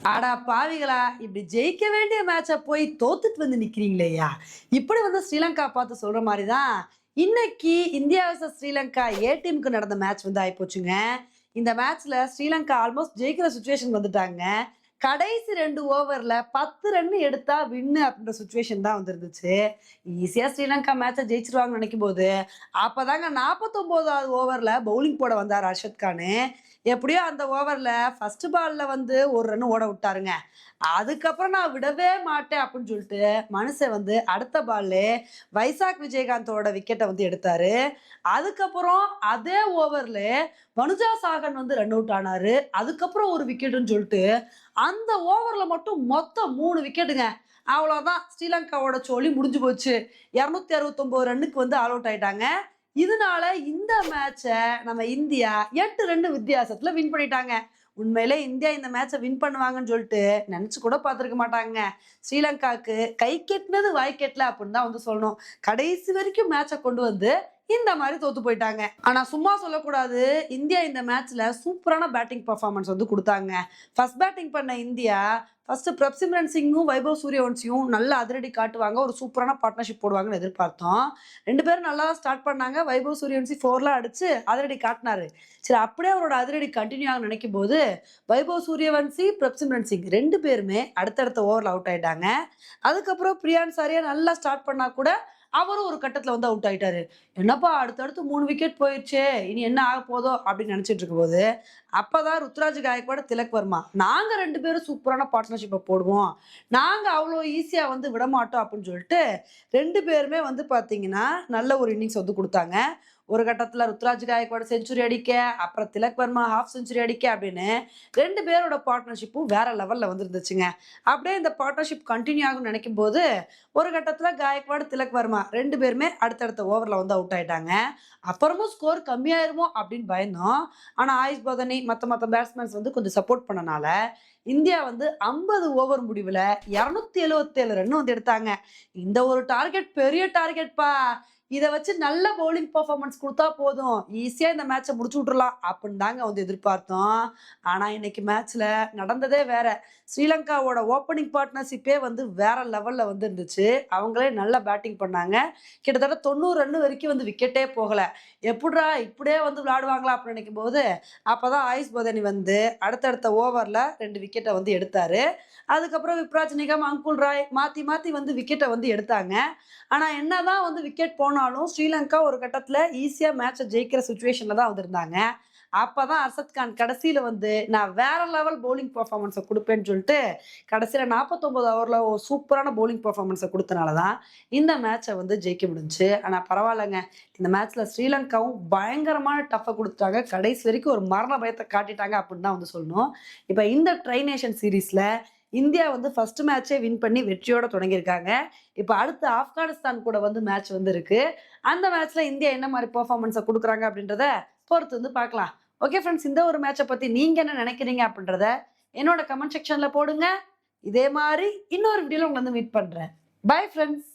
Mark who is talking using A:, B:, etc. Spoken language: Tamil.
A: ஆடா பாவிகளா! இப்படி ஜெயிக்க வேண்டிய மேட்ச போய் தோத்துட்டு வந்து நிக்கிறீங்களேய்யா! இப்படி வந்து ஸ்ரீலங்கா பார்த்து சொல்ற மாரி தான், இன்னைக்கு இந்தியா வெர்சஸ் ஸ்ரீலங்கா ஏ டீமுக்கு நடந்த மேட்ச் வந்து ஆயிப்போச்சுங்க. இந்த மேட்ச்ல ஸ்ரீலங்கா ஆல்மோஸ்ட் ஜெயிக்கிற சிச்சுவேஷன் வந்துட்டாங்க. கடைசி 2 ஓவர்ல 10 ரன் எடுத்தா வின்னு அப்படின்ற சிச்சுவேஷன் தான் வந்துருந்துச்சு. ஈஸியா ஸ்ரீலங்கா மேட்ச ஜெயிச்சுருவாங்கன்னு நெனைக்கும்போது, அப்பதாங்க 49வது ஓவர்ல பவுலிங் போட வந்தாரு அர்ஷத் கானு. எப்படியோ அந்த ஓவர்ல ஃபர்ஸ்ட் பால்ல வந்து 1 ரன் ஓட விட்டாருங்க. அதுக்கப்புறம் நான் விடவே மாட்டேன் அப்படின்னு சொல்லிட்டு, மனுஷன் வந்து அடுத்த பால்லே வைசாக் விஜயகாந்தோட விக்கெட்ட வந்து எடுத்தாரு. அதுக்கப்புறம் அதே ஓவர்ல மனுஜா சாகன் வந்து ரன் அவுட் ஆனாரு. அதுக்கப்புறம் ஒரு விக்கெட்டுன்னு சொல்லிட்டு, அந்த ஓவர்ல மட்டும் மொத்தம் 3 விக்கெட்டுங்க. அவ்வளோதான் ஸ்ரீலங்காவோட சோலி முடிஞ்சு போச்சு. 269 ரன்னுக்கு வந்து ஆல் அவுட் ஆயிட்டாங்க. இதனால இந்த மேட்ச நம்ம இந்தியா 8 ரன் வித்தியாசத்துல வின் பண்ணிட்டாங்க. உண்மையிலே இந்தியா இந்த மேட்ச வின் பண்ணுவாங்கன்னு சொல்லிட்டு நெனச்சு கூட பார்த்திருக்க மாட்டாங்க. ஸ்ரீலங்காக்கு கை கெட்டுனது வாய் கெட்டல அப்படின்னு தான் வந்து சொல்லணும். கடைசி வரைக்கும் மேட்ச கொண்டு வந்து இந்த மாரி தோத்து போயிட்டாங்க. ஆனா சும்மா சொல்லக்கூடாது. இந்தியா இந்த மேட்ச்ல சூப்பரான பேட்டிங் பெர்ஃபார்மன்ஸ் வந்து குடுத்தாங்க. ஃபர்ஸ்ட் பேட்டிங் பண்ண இந்தியா ஃபர்ஸ்ட் பிரப்சிம்ரன் சிங்கும், வைபவ் சூரியவன்சியும் நல்ல அதிரடி காட்டுவாங்க. ஒரு சூப்பரான பார்ட்னர்ஷிப் போடுவாங்கன்னு எதிர்பார்த்தோம். 2 பேரும் நல்லா தான் ஸ்டார்ட் பண்ணாங்க. வைபவ் சூரியவன்சி 4லாம் அடிச்சு அதிரடி காட்டுனாரு. சரி அப்படியே அவரோட அதிரடி கன்டின்யூ ஆகும்னு நினைக்கும்போது, வைபவ் சூரியவன்சி, பிரப்சிம்ரன் சிங் 2 பேருமே அடுத்தடுத்த ஓவர்ல அவுட் ஆயிட்டாங்க. அதுக்கப்புறம் பிரியான் சாரியா நல்லா ஸ்டார்ட் பண்ணா கூட, அவரும் ஒரு கட்டத்துல வந்து அவுட் ஆயிட்டாரு. என்னப்பா அடுத்தடுத்து 3 விக்கெட் போயிருச்சே! இனி என்ன ஆகப்போதோ! அப்படின்னு நினைச்சிட்டு இருக்கும்போது, அப்பதான் ருத்துராஜ் காயக்வாட், திலக் வர்மா, நாங்க 2 பேரும் சூப்பரான பார்ட்னர்ஷிப்ப போடுவோம். நாங்க அவ்ளோ ஈஸியா வந்து விடமாட்டோம் அப்படின்னு சொல்லிட்டு, 2 பேருமே வந்து பார்த்தீங்கன்னா, நல்ல ஒரு இன்னிங்ஸ் வந்து குடுத்தாங்க. ஒரு கட்டத்துல ருத்துராஜ் காயக்வாட் செஞ்சுரி அடிக்க, அப்புறம் திலக் வர்மா ஹாஃப் செஞ்சுரி அடிக்க அப்படின்னு 2 பேரோட பார்ட்னர்ஷிப்பும் வேற லெவல்ல வந்து இருந்துச்சுங்க. அப்படியே இந்த பார்ட்னர்ஷிப் கன்டின்யூ ஆகும்னு நினைக்கும்போது, ஒரு கட்டத்துல காயக்வாட், திலக் வர்மா 2 பேருமே அடுத்தடுத்த ஓவர்ல வந்து அவுட் ஆயிட்டாங்க. அப்புறமும் ஸ்கோர் கம்மியாயிருமோ அப்படின்னு பயந்தோம். ஆனா ஆயுஷ் பதனி மத்த பேட்ஸ்மேன்ஸ் வந்து கொஞ்சம் சப்போர்ட் பண்ணனால, இந்தியா வந்து 50 ஓவர் முடிவுல 277 ரன் வந்து எடுத்தாங்க. இந்த ஒரு டார்கெட் பெரிய டார்கெட்ப்பா. இத வச்சு நல்ல பவுலிங் பெர்ஃபார்மன்ஸ் குடுத்தா போதும். ஈஸியா இந்த மேட்ச முடிச்சு விட்டுறலாம் அப்படின்னு தாங்க வந்து எதிர்பார்த்தோம். ஆனா இன்னைக்கு மேட்ச்ல நடந்ததே வேற. ஸ்ரீலங்காவோட ஓப்பனிங் பார்ட்னர்ஷிப்பே வந்து வேற லெவல்ல வந்து இருந்துச்சு. அவங்களே நல்லா பேட்டிங் பண்ணாங்க. கிட்டத்தட்ட 90 ரன் வரைக்கும் வந்து விக்கெட்டே போகல. எப்புட்றா இப்படியே வந்து விளையாடுவாங்களா அப்படின்னு நினைக்கும்போது, அப்பதான் ஆயுஷ் பதனி வந்து அடுத்தடுத்த ஓவர்ல 2 விக்கெட்ட வந்து எடுத்தாரு. அதுக்கப்புறம் விப்ராஜ் நிகம், அங்குல் ராய் மாத்தி மாத்தி வந்து விக்கெட்ட வந்து எடுத்தாங்க. ஆனா என்னதான் வந்து விக்கெட் போனாலும், ஸ்ரீலங்கா ஒரு கட்டத்துல ஈஸியா மேட்ச ஜெயிக்கிற சிச்சுவேஷன்ல தான் வந்திருந்தாங்க. அப்பதான் அர்ஷத் கான் கடைசியில வந்து நான் வேற லெவல் பவுலிங் பெர்ஃபார்மன்ஸ குடுப்பேன்னு சொல்லிட்டு, கடைசியில 49 ஓவர்ல ஒரு சூப்பரான பவுலிங் பெர்ஃபார்மன்ஸ குடுத்தனால தான் இந்த மேட்ச வந்து ஜெயிக்க முடிஞ்சுச்சு. ஆனா பரவாயில்லங்க. இந்த மேட்ச்ல ஸ்ரீலங்காவும் பயங்கரமான டஃப்ப குடுத்துட்டாங்க. கடைசி வரைக்கும் ஒரு மரண பயத்த காட்டிட்டாங்க அப்படின்னு தான் வந்து சொல்லணும். இப்ப இந்த ட்ரை நேஷன் சீரிஸ்ல இந்தியா வந்து ஃபர்ஸ்ட் மேட்சே வின் பண்ணி வெற்றியோட தொடங்கியிருக்காங்க. இப்ப அடுத்து ஆப்கானிஸ்தான் கூட வந்து மேட்ச் வந்து இருக்கு. அந்த மேட்ச்ல இந்தியா என்ன மாரி பெர்ஃபார்மன்ஸ குடுக்குறாங்க அப்படின்றத பொறுத்து வந்து பார்க்கலாம். ஓகே ஃபிரெண்ட்ஸ், இந்த ஒரு மேட்ச பத்தி நீங்க என்ன நினைக்கிறீங்க அப்படின்றத என்னோட கமெண்ட் செக்ஷன்ல போடுங்க. இதே மாரி இன்னொரு வீடியோல உங்கள வந்து மீட் பண்றேன். Bye friends.